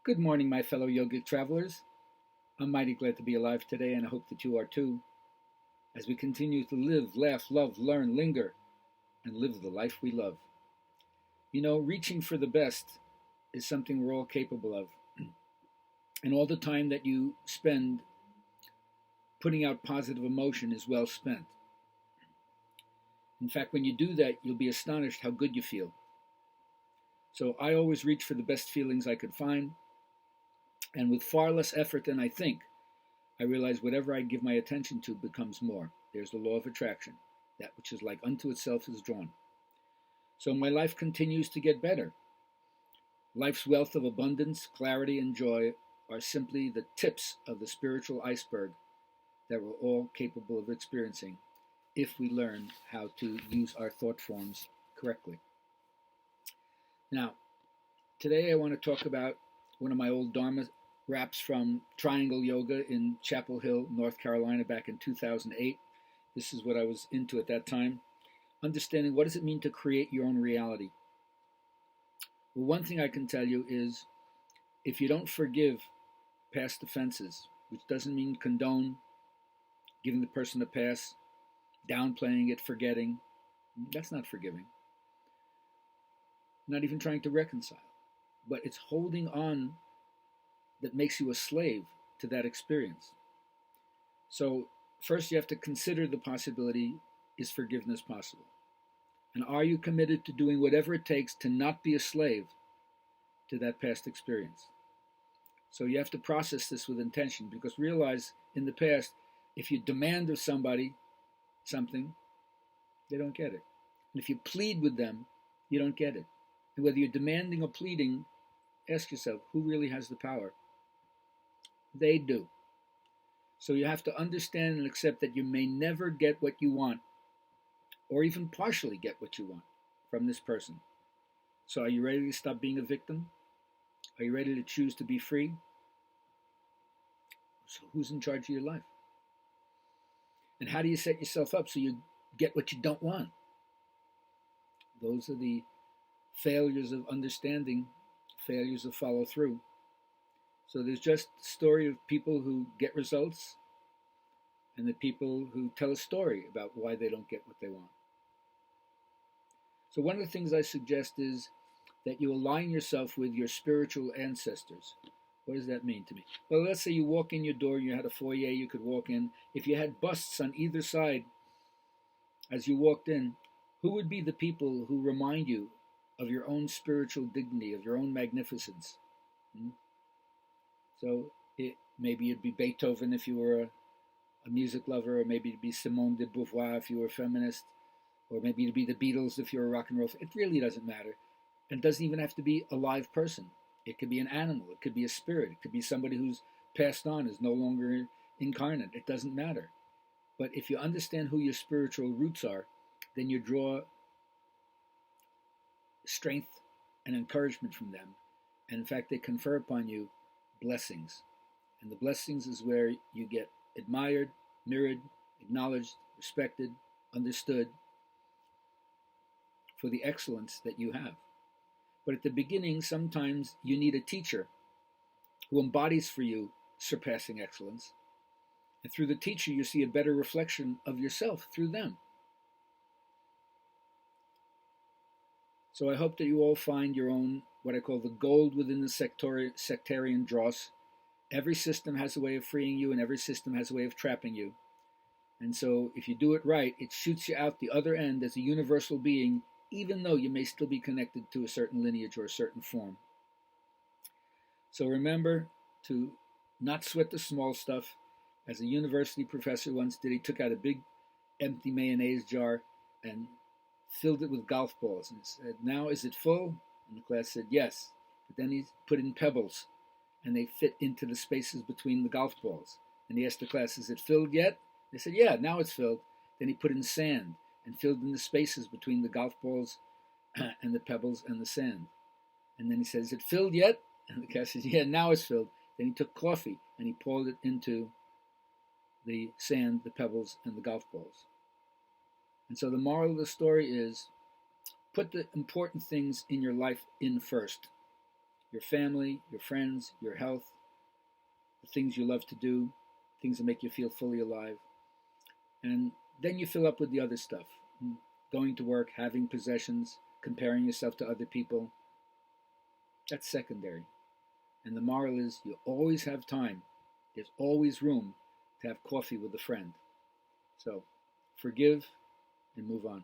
Good morning, my fellow yogic travelers. I'm mighty glad to be alive today, and I hope that you are too, as we continue to live, laugh, love, learn, linger, and live the life we love. You know, reaching for the best is something we're all capable of, and all the time that you spend putting out positive emotion is well spent. In fact, when you do that, you'll be astonished how good you feel. So I always reach for the best feelings I could find, and with far less effort than I think, I realize whatever I give my attention to becomes more. There's the law of attraction. That which is like unto itself is drawn. So my life continues to get better. Life's wealth of abundance, clarity, and joy are simply the tips of the spiritual iceberg that we're all capable of experiencing if we learn how to use our thought forms correctly. Now, today I want to talk about one of my old Dharma raps from Triangle Yoga in Chapel Hill, North Carolina, back in 2008. This is what I was into at that time. Understanding what does it mean to create your own reality. Well, one thing I can tell you is if you don't forgive past offenses, which doesn't mean condone giving the person a pass, downplaying it, forgetting, that's not forgiving. Not even trying to reconcile, but it's holding on that makes you a slave to that experience. So first you have to consider the possibility, is forgiveness possible? And are you committed to doing whatever it takes to not be a slave to that past experience? So you have to process this with intention, because realize in the past, if you demand of somebody something, they don't get it. And if you plead with them, you don't get it. And whether you're demanding or pleading, ask yourself, who really has the power? They do. So you have to understand and accept that you may never get what you want, or even partially get what you want from this person. So are you ready to stop being a victim? Are you ready to choose to be free? So who's in charge of your life? And how do you set yourself up so you get what you don't want? Those are the failures of understanding, failures of follow through. So there's just a story of people who get results and the people who tell a story about why they don't get what they want. So one of the things I suggest is that you align yourself with your spiritual ancestors. What does that mean to me? Well, let's say you walk in your door, you had a foyer you could walk in. If you had busts on either side as you walked in, who would be the people who remind you of your own spiritual dignity, of your own magnificence? So maybe it'd be Beethoven if you were a music lover, or maybe it'd be Simone de Beauvoir if you were a feminist, or maybe it'd be the Beatles if you're a rock and roll. It really doesn't matter. And it doesn't even have to be a live person. It could be an animal. It could be a spirit. It could be somebody who's passed on, is no longer incarnate. It doesn't matter. But if you understand who your spiritual roots are, then you draw strength and encouragement from them. And in fact, they confer upon you blessings. And the blessings is where you get admired, mirrored, acknowledged, respected, understood for the excellence that you have. But at the beginning, sometimes you need a teacher who embodies for you surpassing excellence. And through the teacher, you see a better reflection of yourself through them. So I hope that you all find your own, what I call the gold within the sectarian dross. Every system has a way of freeing you, and every system has a way of trapping you. And so if you do it right, it shoots you out the other end as a universal being, even though you may still be connected to a certain lineage or a certain form. So remember to not sweat the small stuff. As a university professor once did, he took out a big empty mayonnaise jar and filled it with golf balls and said, "Now is it full?" And the class said, "Yes." But then he put in pebbles, and they fit into the spaces between the golf balls. And he asked the class, "Is it filled yet?" They said, "Yeah, now it's filled." Then he put in sand and filled in the spaces between the golf balls and the pebbles and the sand. And then he said, "Is it filled yet?" And the class says, "Yeah, now it's filled." Then he took coffee and he poured it into the sand, the pebbles, and the golf balls. And so the moral of the story is, put the important things in your life in first. your family, your friends, your health, the things you love to do, things that make you feel fully alive. And then you fill up with the other stuff. Going to work, having possessions, comparing yourself to other people. That's secondary. And the moral is you always have time. There's always room to have coffee with a friend. So forgive and move on.